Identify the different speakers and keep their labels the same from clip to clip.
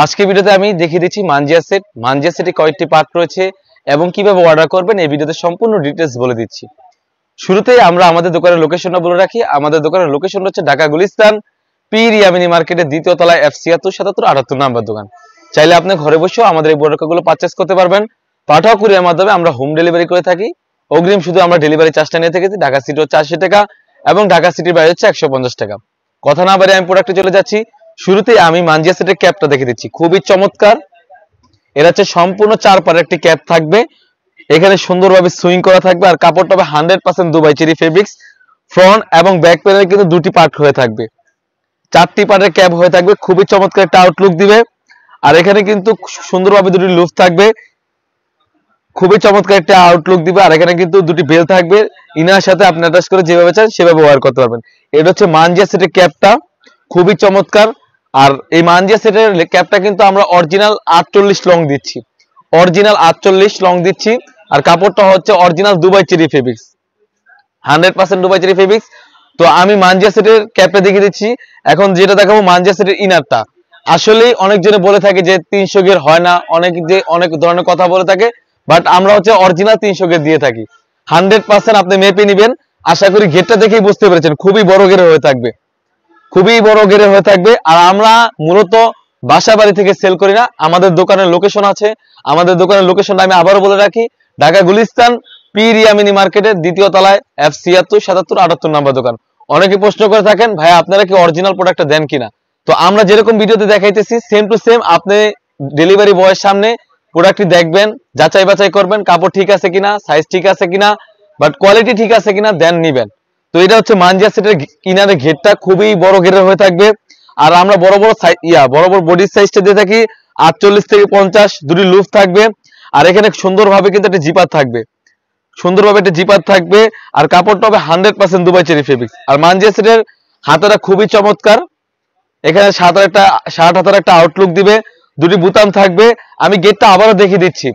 Speaker 1: আজকে ভিডিওতে আমি দেখিয়ে দিচ্ছি মানজিয়া সেটে কয়েকটি পার্ট রয়েছে এবং কিভাবে অর্ডার করবেন এই ভিডিওতে সম্পূর্ণ ডিটেইলস বলে দিচ্ছি। শুরুতেই আমরা আমাদের দোকানের লোকেশনটা বলে রাখি। আমাদের দোকানের লোকেশন হচ্ছে ঢাকা গুলিস্তান পীর ইয়ামিনী মার্কেটের দ্বিতীয় তলায় F76 77 78 নাম্বার দোকান। চাইলে আপনি ঘরে বসেও আমাদের এই প্রোডাক্টগুলো পারচেজ করতে পারবেন। পাঠাও কুরিয়ার মাধ্যমে আমরা হোম ডেলিভারি করে থাকি। অগ্রিম শুধু আমরা ডেলিভারি চার্জটা নিয়ে থাকি। ঢাকা সিটি হচ্ছে 80 টাকা এবং ঢাকা সিটির বাইরে হচ্ছে 150 টাকা। কথা না বাড়িয়ে আমি প্রোডাক্টে চলে যাচ্ছি। শুরুতেই আমি মানজিয়া সেটের ক্যাপটা দেখে দিচ্ছি, খুবই চমৎকার। এর হচ্ছে সম্পূর্ণ 4 পারের একটি ক্যাপ থাকবে। এখানে সুন্দরভাবে সুইং করা থাকবে আর কাপড়টা হবে 100% দুবাই চেরি ফেব্রিক্স। ফ্রন্ট এবং ব্যাক প্যানেলে কিন্তু দুটি পার্ট হয়ে থাকবে, 4টি পার্টের ক্যাপ হয়ে থাকবে। খুবই চমৎকার একটা আউটলুক দিবে। আর এখানে কিন্তু সুন্দরভাবে দুটি লুপ থাকবে, খুবই চমৎকার একটা আউটলুক দিবে। আর এখানে কিন্তু দুটি বেল থাকবে, ইনার সাথে আপনি অ্যাটাচ করে যেভাবে চান সেভাবে ওয়্যার করতে পারবেন। এটা হচ্ছে মানজিয়া সেটের ক্যাপটা, খুবই চমৎকার। আর এই মানজিয়া সেটের ক্যাপটা কিন্তু আমরা অরিজিনাল 48 লং দিচ্ছি, অরিজিনাল 48 লং দিচ্ছি। আর কাপড়টা হচ্ছে original Dubai cherry fabrics, 100% Dubai cherry fabrics. তো আমি মানজিয়া সেটের ক্যাপটা দেখিয়ে দিচ্ছি। এখন যেটা দেখাবো মানজিয়া সেটের ইনারটা। আসলেই অনেকজনে বলে থাকে যে 300 গের হয় না, অনেক ধরনের কথা বলে থাকে, বাট আমরা হচ্ছে অরিজিনাল 300 গের দিয়ে থাকি। 100% আপনি মেপে নেবেন। আশা করি ঘেরটা দেখেই বুঝতে পেরেছেন খুবই বড় ঘেরে হয়ে থাকবে, খুবই বড় ঘেরে হয়ে থাকবে। আর আমরা মূলত বাসা বাড়ি থেকে সেল করি না, আমাদের দোকানের লোকেশন আছে। আমাদের দোকানের লোকেশনটা আমি আবারও বলে রাখি, ঢাকা গুলিস্তান পীর ইয়ামিনী মার্কেটের দ্বিতীয় তলায় F76 77 78 নাম্বার দোকান। অনেকে প্রশ্ন করে থাকেন ভাই আপনারা কি অরিজিনাল প্রোডাক্টটা দেন কিনা। তো আমরা যেরকম ভিডিওতে দেখাইতেছি সেম টু সেম আপনি ডেলিভারি বয়ের সামনে প্রোডাক্টটি দেখবেন, যাচাই বাছাই করবেন কাপড় ঠিক আছে কিনা, সাইজ ঠিক আছে কিনা, বাট কোয়ালিটি ঠিক আছে কিনা, দেন নিবেন। তো এটা হচ্ছে মানজিয়া সেটের কিনারে ঘেরটা, খুবই বড় ঘেরের হয়ে থাকবে। আর আমরা বড় বড় বডির সাইজটা দিয়ে থাকি 48 থেকে 50, দুটি লুপ থাকবে। আর এখানে সুন্দরভাবে কিন্তু একটা জিপার থাকবে, সুন্দরভাবে একটা জিপার থাকবে। আর কাপড়টা হবে 100% দুবাই চেরি ফেব্রিক্স। আর মানজিয়া সেটের হাতাটা খুবই চমৎকার। এখানে সাত হাতার একটা আউটলুক দিবে, দুটি বুতাম থাকবে। আমি গেটটা আবারও দেখিয়ে দিচ্ছি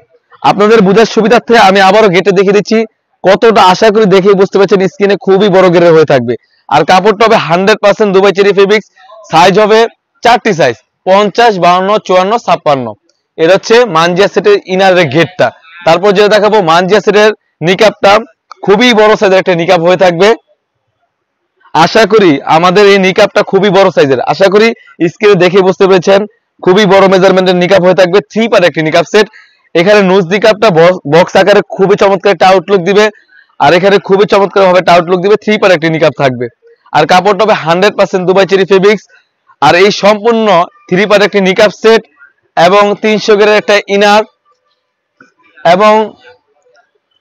Speaker 1: আপনাদের বোঝার সুবিধার্থে। আমি আবারও গেটে দেখিয়ে দিচ্ছি কতটা, আশা করি দেখেই বুঝতে পারছেন স্কিনে খুবই বড় ঘেরের হয়ে থাকবে। আর কাপড়টা হবে 100% দুবাই চেরি ফেব্রিক্স। সাইজ হবে 4টি সাইজ, 50, 52, 54, 56। এটা হচ্ছে মানজিয়া সেটের ইনারের ঘেরটা। তারপর যেটা দেখাবো মানজিয়া সেটের নিকাপটা, খুবই বড় সাইজের একটা নিকাপ হয়ে থাকবে। আশা করি আমাদের এই নিকাপটা খুবই বড় সাইজের, আশা করি স্ক্রিনে দেখে বুঝতে পেরেছেন খুবই বড় মেজারমেন্টের নিকাপ হয়ে থাকবে। 3 পার একটি নিকাপ সেট। এখানে নোজ নিকাপটা বক্স আকারে খুবই চমৎকার একটা আউটলুক দিবে। আর এখানে খুবই চমৎকার ভাবে একটা আউটলুক দিবে, 3 পার একটি নিকাপ থাকবে। আর কাপড়টা হবে 100% দুবাই চেরি ফেব্রিক্স। আর এই সম্পূর্ণ 3 পার একটি নিকাপ সেট এবং 300 গ্রেডের একটা ইনার এবং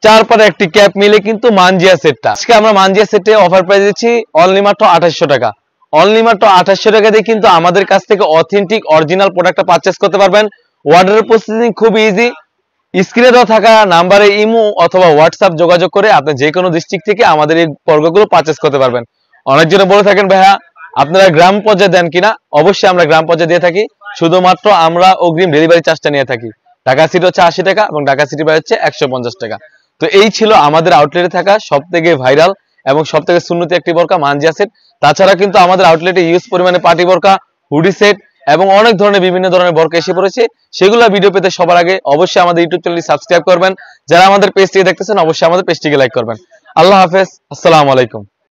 Speaker 1: 4 পারে একটি ক্যাপ মিলে কিন্তু মানজিয়া সেটটা। আজকে আমরা মানজিয়া সেটে অফার প্রাইস দিচ্ছি অনলি মাত্র 2800 টাকা। অনলি মাত্র 2800 টাকা দিয়ে কিন্তু আমাদের কাছ থেকে অথেন্টিক অরিজিনাল প্রোডাক্টটা পারচেজ করতে পারবেন। অর্ডারের প্রসেসিং খুব ইজি। স্ক্রিনে দেওয়া থাকা নাম্বারে ইমো অথবা হোয়াটসঅ্যাপ যোগাযোগ করে আপনি যে কোনো ডিস্ট্রিক্ট থেকে আমাদের এই পণ্যগুলো পারচেজ করতে পারবেন। অনেকজনে বলে থাকেন ভাইয়া আপনারা গ্রাম পর্যায়ে দেন কিনা। অবশ্যই আমরা গ্রাম পর্যায়ে দিয়ে থাকি, শুধুমাত্র আমরা অগ্রিম ডেলিভারি চার্জটা নিয়ে থাকি। ঢাকা সিটি হচ্ছে 80 টাকা এবং ঢাকা সিটি বাইরে হচ্ছে 150 টাকা। তো এই ছিল আমাদের আউটলেটে থাকা সবথেকে ভাইরাল এবং সবথেকে সুন্নতি একটি বোরকা মানজিয়া সেট। তাছাড়া কিন্তু আমাদের আউটলেটে ইউজ পরিমাণে পার্টি বোরকা, হুডি সেট এবং অনেক ধরনের বিভিন্ন ধরনের বোরকা এসে পড়েছে। সেগুলো ভিডিও পেতে সবার আগে অবশ্যই আমাদের ইউটিউব চ্যানেলটি সাবস্ক্রাইব করবেন। যারা আমাদের পেজটিকে দেখতেছেন অবশ্যই আমাদের পেজটিকে লাইক করবেন। আল্লাহ হাফেজ, আসসালামু আলাইকুম।